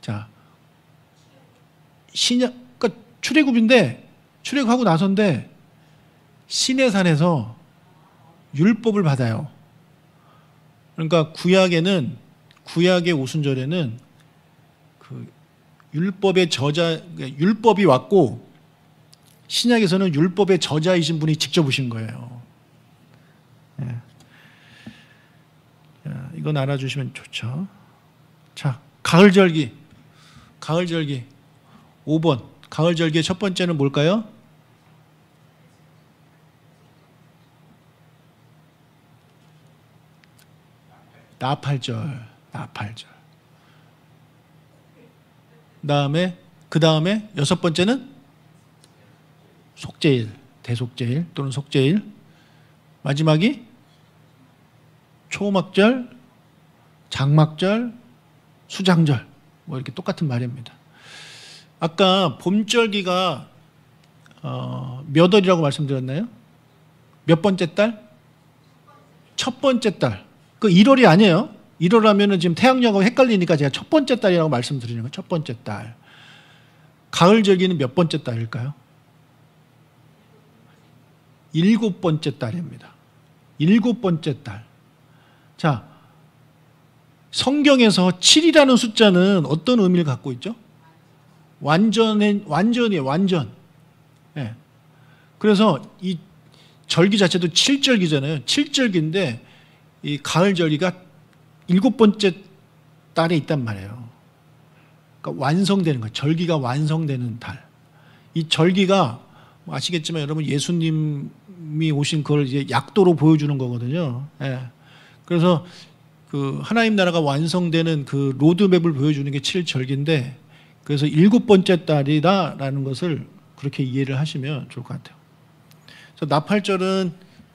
자, 그러니까 출애굽인데 출애굽하고 나서인데 시내산에서 율법을 받아요. 그러니까 구약의 오순절에는 그 율법이 왔고 신약에서는 율법의 저자이신 분이 직접 오신 거예요. 예. 자, 이건 알아주시면 좋죠. 자, 가을절기 5번. 가을절기의 첫 번째는 뭘까요? 나팔절. 그 다음에 여섯 번째는 속죄일, 대속죄일 또는 속죄일. 마지막이 초막절, 장막절, 수장절. 뭐 이렇게 똑같은 말입니다. 아까 봄절기가 몇 월이라고 말씀드렸나요? 몇 번째 달? 첫 번째 달. 그 1월이 아니에요. 1월 하면은 지금 태양력하고 헷갈리니까 제가 첫 번째 달이라고 말씀드리는 거예요. 첫 번째 달. 가을절기는 몇 번째 달일까요? 7번째 달입니다. 7번째 달. 자, 성경에서 7이라는 숫자는 어떤 의미를 갖고 있죠? 완전이에요, 완전. 예. 그래서 이 절기 자체도 7절기잖아요. 7절기인데 이 가을절기가 7번째 달에 있단 말이에요. 그러니까 완성되는 거예요. 절기가 완성되는 달. 이 절기가 아시겠지만 여러분 예수님이 오신 그걸 이제 약도로 보여주는 거거든요. 예. 그래서 그 하나님 나라가 완성되는 그 로드맵을 보여주는 게 7절기인데 그래서 7번째 달이다라는 것을 그렇게 이해를 하시면 좋을 것 같아요. 그래서 나팔절은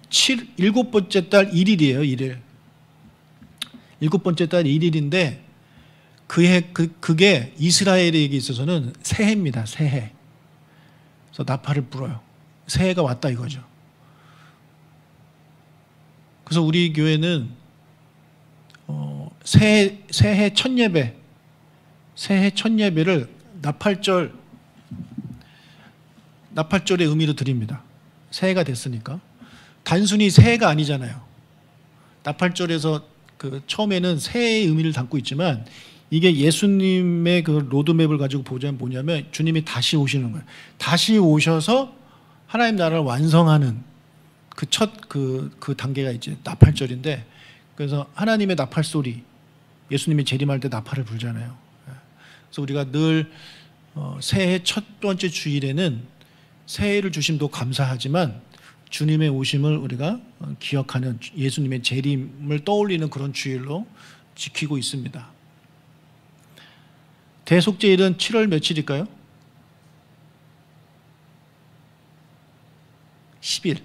7번째 달 1일이에요. 1일. 7번째 달 1일인데 그게 이스라엘에게 있어서는 새해입니다. 새해. 그래서 나팔을 불어요. 새해가 왔다 이거죠. 그래서 우리 교회는 새해 첫 예배를 나팔절의 의미로 드립니다. 새해가 됐으니까. 단순히 새해가 아니잖아요. 나팔절에서 그 처음에는 새해의 의미를 담고 있지만 이게 예수님의 그 로드맵을 가지고 보자면 뭐냐면 주님이 다시 오시는 거예요. 다시 오셔서 하나님 나라를 완성하는 그 그 단계가 이제 나팔절인데 그래서 하나님의 나팔 소리, 예수님이 재림할 때 나팔을 불잖아요. 그래서 우리가 늘 새해 첫 번째 주일에는 새해를 주심도 감사하지만 주님의 오심을 우리가 기억하는 예수님의 재림을 떠올리는 그런 주일로 지키고 있습니다. 대속죄일은 7월 며칠일까요? 10일.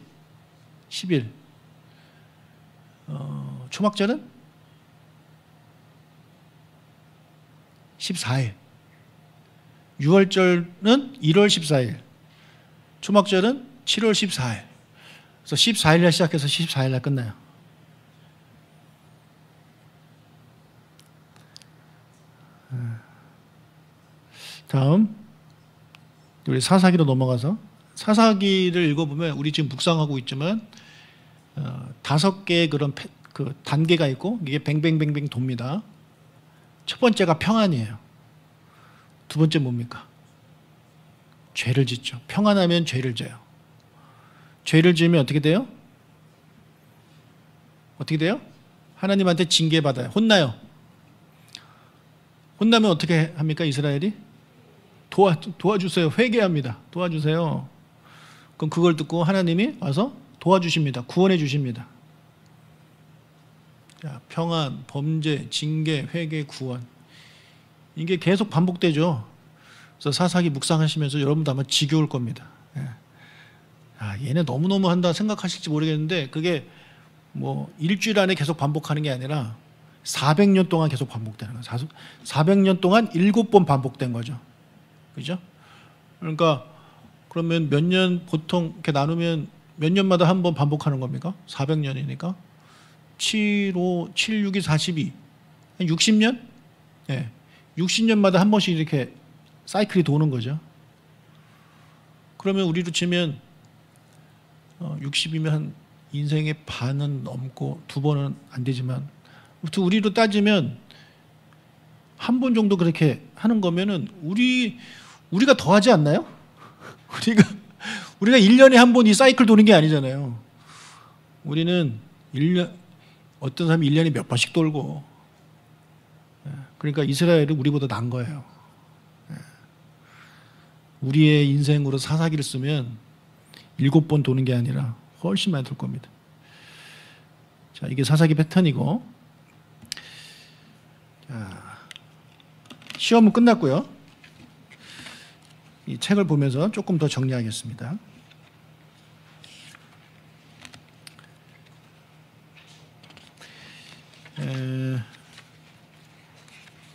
초막절은 14일. 유월절은 1월 14일. 초막절은 7월 14일. 그래서 14일날 시작해서 14일날 끝나요. 다음 우리 사사기로 넘어가서 사사기를 읽어보면 우리 지금 묵상하고 있지만 5개의 그런 그 단계가 있고 이게 뱅뱅뱅뱅 돕니다. 첫 번째가 평안이에요. 두 번째 뭡니까? 죄를 짓죠. 평안하면 죄를 져요. 죄를 지으면 어떻게 돼요? 어떻게 돼요? 하나님한테 징계받아요. 혼나요. 혼나면 어떻게 합니까? 이스라엘이? 도와주세요. 회개합니다. 도와주세요. 그럼 그걸 듣고 하나님이 와서 도와주십니다. 구원해 주십니다. 자, 평안, 범죄, 징계, 회개, 구원. 이게 계속 반복되죠. 그래서 사사기 묵상하시면서 여러분도 아마 지겨울 겁니다. 예. 아, 얘네 너무너무 한다 생각하실지 모르겠는데 그게 뭐 일주일 안에 계속 반복하는 게 아니라 400년 동안 계속 반복되는 거예요. 400년 동안 7번 반복된 거죠. 그죠? 그러니까 그러면 몇 년 보통 이렇게 나누면 몇 년마다 한 번 반복하는 겁니까? 400년이니까 7, 5, 7, 6이 42. 한 60년? 네. 60년마다 한 번씩 이렇게 사이클이 도는 거죠. 그러면 우리로 치면 60이면 한 인생의 반은 넘고 2번은 안 되지만 아무튼 우리로 따지면 한 번 정도 그렇게 하는 거면은 우리가 더 하지 않나요? 우리가 1년에 한 번 이 사이클 도는 게 아니잖아요. 우리는 어떤 사람이 1년에 몇 번씩 돌고 그러니까 이스라엘은 우리보다 나은 거예요. 우리의 인생으로 사사기를 쓰면 7번 도는 게 아니라 훨씬 많이 돌 겁니다. 자, 이게 사사기 패턴이고 자, 시험은 끝났고요. 이 책을 보면서 조금 더 정리하겠습니다.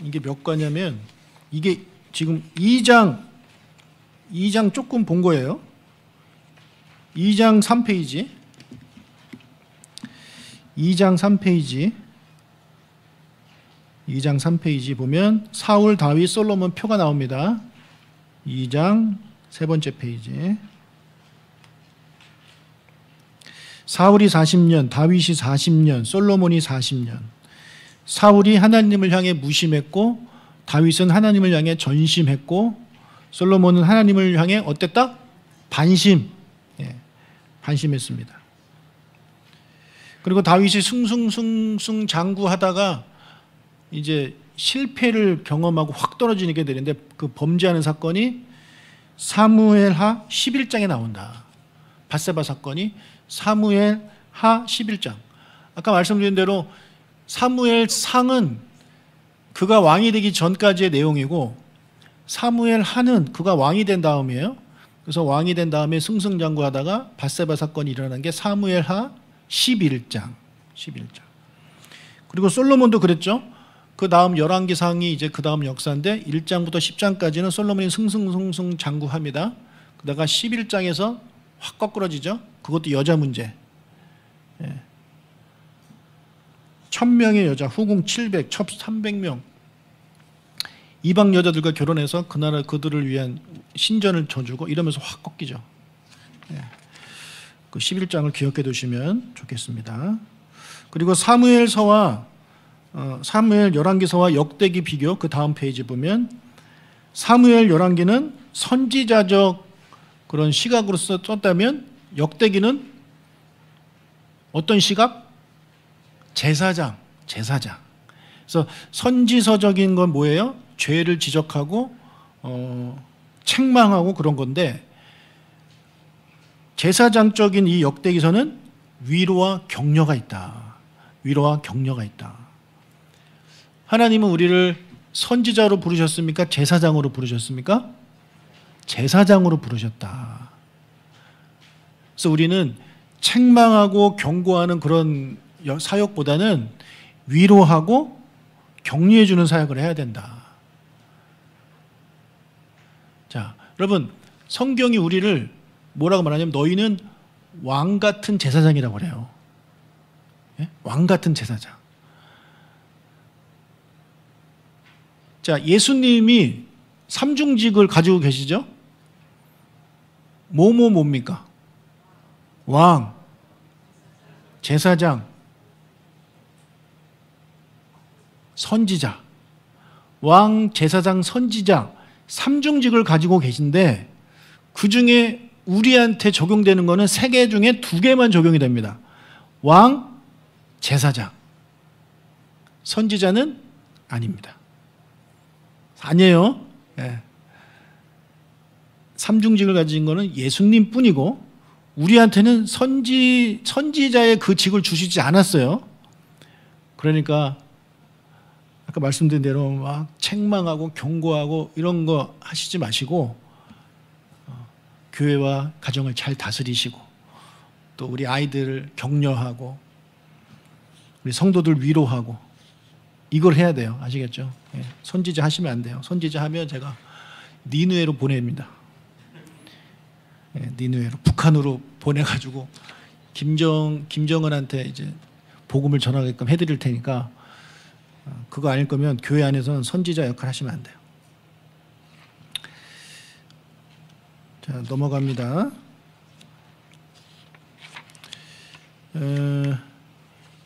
이게 몇 과냐면 이게 지금 2장 조금 본 거예요. 2장 3페이지. 2장 3페이지 보면 사울, 다윗, 솔로몬 표가 나옵니다. 2장 세 번째 페이지. 사울이 40년, 다윗이 40년, 솔로몬이 40년. 사울이 하나님을 향해 무심했고 다윗은 하나님을 향해 전심했고 솔로몬은 하나님을 향해 어땠다? 반심했습니다. 그리고 다윗이 승승 장구하다가 이제 실패를 경험하고 확 떨어지게 되는데 그 범죄하는 사건이 사무엘하 11장에 나온다. 밧세바 사건이 사무엘하 11장. 아까 말씀드린 대로 사무엘상은 그가 왕이 되기 전까지의 내용이고 사무엘하는 그가 왕이 된 다음이에요. 그래서 왕이 된 다음에 승승장구하다가 밧세바 사건이 일어난 게 사무엘하 11장. 그리고 솔로몬도 그랬죠. 그 다음 열왕기상이 이제 그 다음 역사인데 1장부터 10장까지는 솔로몬이 승승장구합니다. 그러다가 11장에서 확 거꾸러지죠. 그것도 여자 문제. 1000명의 여자, 후궁 700, 첩 300명. 이방 여자들과 결혼해서 그 나라 그들을 위한 신전을 쳐주고 이러면서 확 꺾이죠. 그 11장을 기억해 두시면 좋겠습니다. 그리고 사무엘서와 사무엘 열왕기서와 역대기 비교 그 다음 페이지 보면 사무엘 열왕기는 선지자적 그런 시각으로 썼다면 역대기는 어떤 시각? 제사장. 그래서 선지서적인 건 뭐예요? 죄를 지적하고 책망하고 그런 건데 제사장적인 이 역대기서는 위로와 격려가 있다. 하나님은 우리를 선지자로 부르셨습니까? 제사장으로 부르셨습니까? 제사장으로 부르셨다. 그래서 우리는 책망하고 경고하는 그런 사역보다는 위로하고 격려해 주는 사역을 해야 된다. 자, 여러분 성경이 우리를 뭐라고 말하냐면 너희는 왕 같은 제사장이라고 그래요. 왕 같은 제사장. 자, 예수님이 삼중직을 가지고 계시죠? 뭡니까? 왕, 제사장, 선지자. 왕, 제사장, 선지자 삼중직을 가지고 계신데 그 중에 우리한테 적용되는 거는 3개 중에 2개만 적용이 됩니다. 왕, 제사장. 선지자는 아닙니다. 아니에요. 삼중직을 가진 거는 예수님 뿐이고 우리한테는 선지자의 그 직을 주시지 않았어요. 그러니까 아까 말씀드린 대로 막 책망하고 경고하고 이런 거 하시지 마시고 교회와 가정을 잘 다스리시고 또 우리 아이들을 격려하고 우리 성도들 위로하고 이걸 해야 돼요. 아시겠죠? 선지자 하시면 안 돼요. 선지자 하면 제가 니느웨로 보냅니다. 니느웨로 북한으로 보내가지고 김정은한테 이제 복음을 전하게끔 해드릴 테니까 그거 아닐 거면 교회 안에서는 선지자 역할 하시면 안 돼요. 자, 넘어갑니다.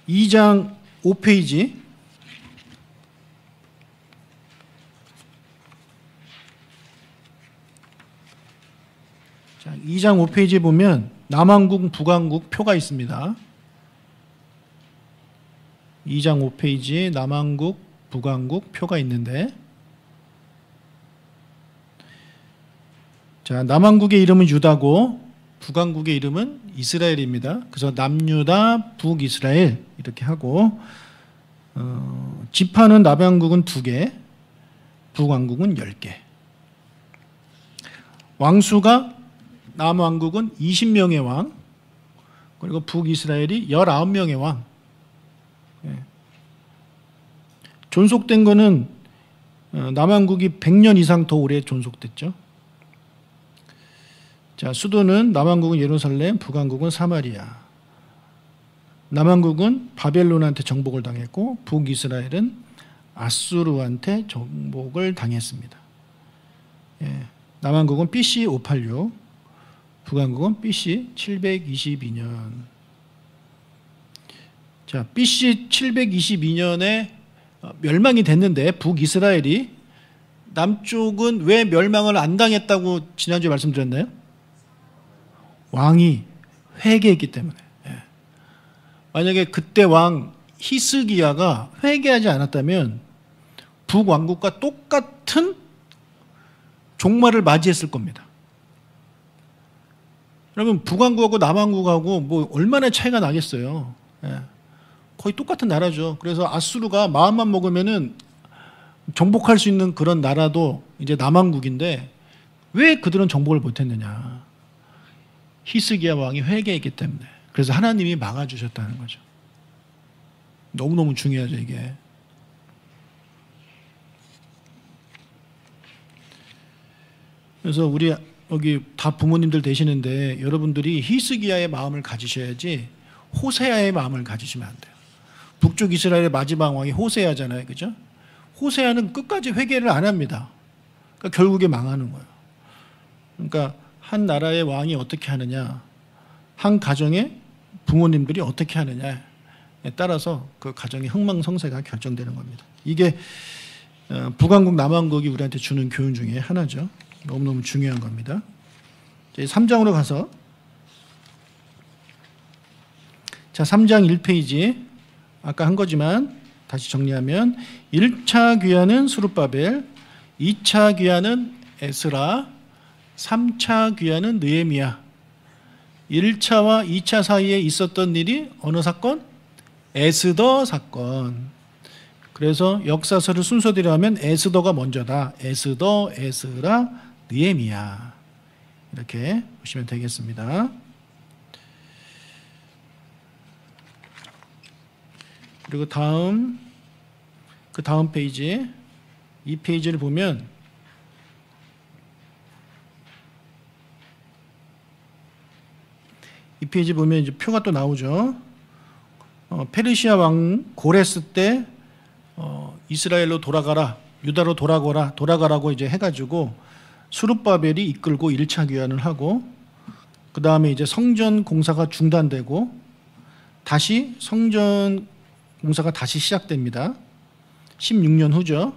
2장 5페이지. 자, 2장 5페이지 보면 남한국, 북한국 표가 있습니다. 2장 5페이지에 남한국, 북한국 표가 있는데 자, 남한국의 이름은 유다고 북한국의 이름은 이스라엘입니다. 그래서 남유다, 북이스라엘 이렇게 하고 지파는 남한국은 2개, 북한국은 10개. 왕수가 남왕국은 20명의 왕, 그리고 북이스라엘이 19명의 왕. 예. 존속된 거는 남왕국이 100년 이상 더 오래 존속됐죠. 자, 수도는 남왕국은 예루살렘, 북왕국은 사마리아. 남왕국은 바벨론한테 정복을 당했고 북이스라엘은 아수르한테 정복을 당했습니다. 예. 남왕국은 BC 586, 북왕국은 BC 722년. 자, BC 722년에 멸망이 됐는데 북이스라엘이, 남쪽은 왜 멸망을 안 당했다고 지난주에 말씀드렸나요? 왕이 회개했기 때문에. 예. 만약에 그때 왕 히스기야가 회개하지 않았다면 북왕국과 똑같은 종말을 맞이했을 겁니다. 그러면 북왕국하고 남왕국하고 뭐 얼마나 차이가 나겠어요. 예. 거의 똑같은 나라죠. 그래서 아수르가 마음만 먹으면은 정복할 수 있는 그런 나라도 이제 남왕국인데 왜 그들은 정복을 못했느냐? 히스기야 왕이 회개했기 때문에. 그래서 하나님이 막아주셨다는 거죠. 너무너무 중요하죠, 이게. 그래서 우리 여기 다 부모님들 되시는데 여러분들이 히스기야의 마음을 가지셔야지 호세아의 마음을 가지시면 안 돼요. 북쪽 이스라엘의 마지막 왕이 호세아잖아요, 그죠? 호세아는 끝까지 회개를 안 합니다. 그러니까 결국에 망하는 거예요. 그러니까 한 나라의 왕이 어떻게 하느냐, 한 가정의 부모님들이 어떻게 하느냐에 따라서 그 가정의 흥망성쇠가 결정되는 겁니다. 이게 북왕국, 남왕국이 우리한테 주는 교훈 중에 하나죠. 너무너무 중요한 겁니다. 3장으로 가서, 자, 3장 1페이지 아까 한 거지만 다시 정리하면 1차 귀환은 스룹바벨, 2차 귀환은 에스라, 3차 귀환은 느헤미야. 1차와 2차 사이에 있었던 일이 어느 사건? 에스더 사건. 그래서 역사서를 순서대로 하면 에스더가 먼저다. 에스더, 에스라, 느헤미야. 이렇게 보시면 되겠습니다. 그리고 그 다음 페이지, 이 페이지를 보면 이 페이지 보면 이제 표가 또 나오죠. 페르시아 왕 고레스 때 이스라엘로 돌아가라, 유다로 돌아가라고 이제 해가지고 스룹바벨이 이끌고 1차 귀환을 하고, 그 다음에 이제 성전 공사가 중단되고 다시 성전 공사가 다시 시작됩니다. 16년 후죠.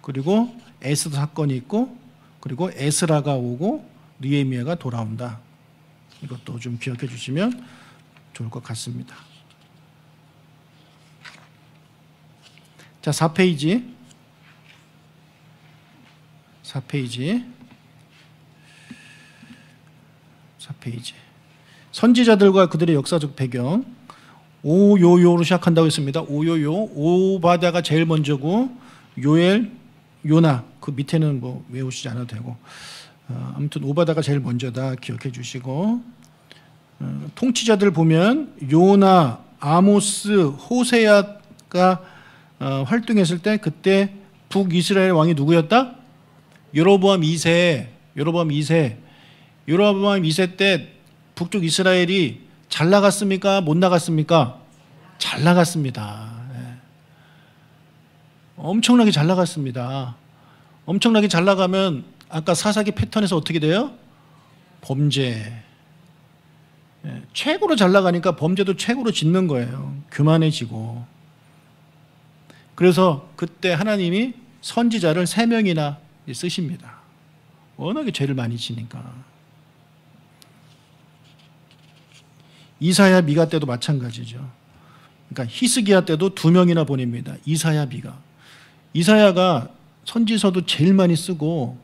그리고 에스더 사건이 있고, 그리고 에스라가 오고 느헤미야가 돌아온다. 이것도 좀 기억해 주시면 좋을 것 같습니다. 자, 4페이지. 선지자들과 그들의 역사적 배경. 오요요로 시작한다고 했습니다. 오요요. 오바다가 제일 먼저고, 요엘, 요나, 그 밑에는 뭐 외우시지 않아도 되고, 아무튼 오바다가 제일 먼저다 기억해 주시고, 통치자들 보면 요나, 아모스, 호세아가 활동했을 때 그때 북이스라엘 왕이 누구였다? 여로보암 2세. 여로보암 2세 때 북쪽 이스라엘이 잘 나갔습니까? 못 나갔습니까? 잘 나갔습니다. 엄청나게 잘 나갔습니다. 엄청나게 잘 나가면 아까 사사기 패턴에서 어떻게 돼요? 범죄. 최고로 잘 나가니까 범죄도 최고로 짓는 거예요. 교만해지고. 그래서 그때 하나님이 선지자를 3명이나 쓰십니다. 워낙에 죄를 많이 지니까. 이사야, 미가 때도 마찬가지죠. 그러니까 히스기야 때도 2명이나 보냅니다. 이사야, 미가. 이사야가 선지서도 제일 많이 쓰고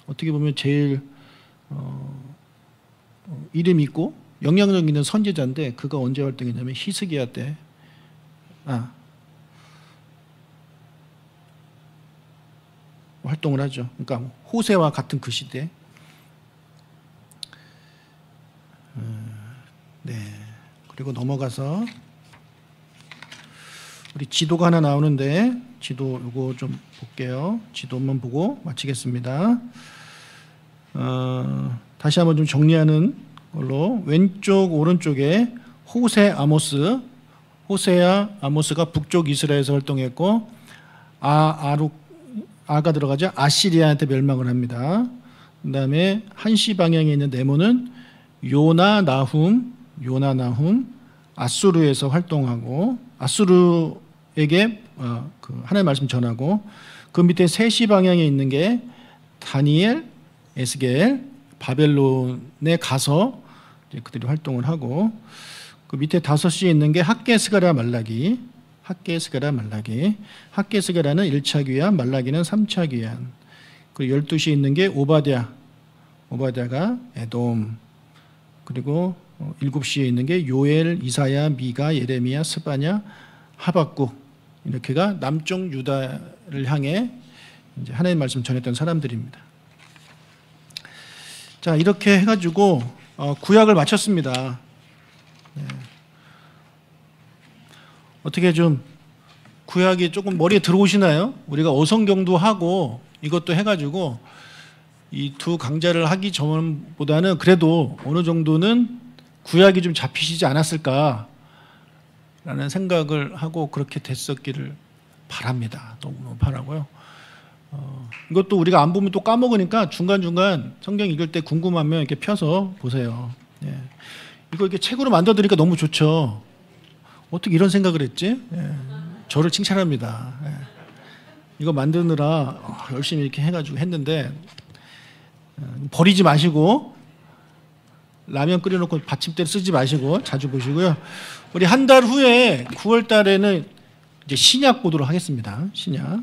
어떻게 보면 제일 이름 있고 영향력 있는 선지자인데, 그가 언제 활동했냐면 히스기야 때 활동을 하죠. 그러니까 호세와 같은 그 시대. 그리고 넘어가서 우리 지도가 하나 나오는데 지도 이거 좀 볼게요. 지도만 보고 마치겠습니다. 다시 한번 좀 정리하는 걸로 왼쪽 오른쪽에 호세 호세야 아모스가 북쪽 이스라엘에서 활동했고 아가 들어가죠. 아시리아한테 멸망을 합니다. 그다음에 한시 방향에 있는 네모는 요나 나훔 아수르에서 활동하고 아수르에게 그 하나님의 말씀 전하고 그 밑에 세시 방향에 있는 게 다니엘, 에스겔, 바벨론에 가서 이제 그들이 활동을 하고 그 밑에 5시에 있는 게 학개스가랴 말라기 학개스가라는 1차 귀환, 말라기는 3차 귀환. 그리고 12시에 있는 게 오바댜가 에돔. 그리고 7시에 있는 게 요엘, 이사야, 미가, 예레미야, 스바냐, 하박국. 이렇게가 남쪽 유다를 향해 이제 하나님의 말씀 전했던 사람들입니다. 자, 이렇게 해가지고 구약을 마쳤습니다. 네. 어떻게 좀 구약이 조금 머리에 들어오시나요? 우리가 어성경도 하고 이것도 해가지고 이 두 강좌를 하기 전보다는 그래도 어느 정도는 구약이 좀 잡히시지 않았을까라는 생각을 하고 그렇게 됐었기를 바랍니다. 너무너무 바라고요. 이것도 우리가 안 보면 또 까먹으니까 중간중간 성경 읽을 때 궁금하면 이렇게 펴서 보세요. 예. 이거 이렇게 책으로 만들어드리니까 너무 좋죠. 어떻게 이런 생각을 했지? 예. 저를 칭찬합니다. 예. 이거 만드느라 열심히 이렇게 해가지고 했는데 버리지 마시고 라면 끓여놓고 받침대를 쓰지 마시고 자주 보시고요. 우리 한 달 후에 9월 달에는 이제 신약 보도록 하겠습니다. 신약.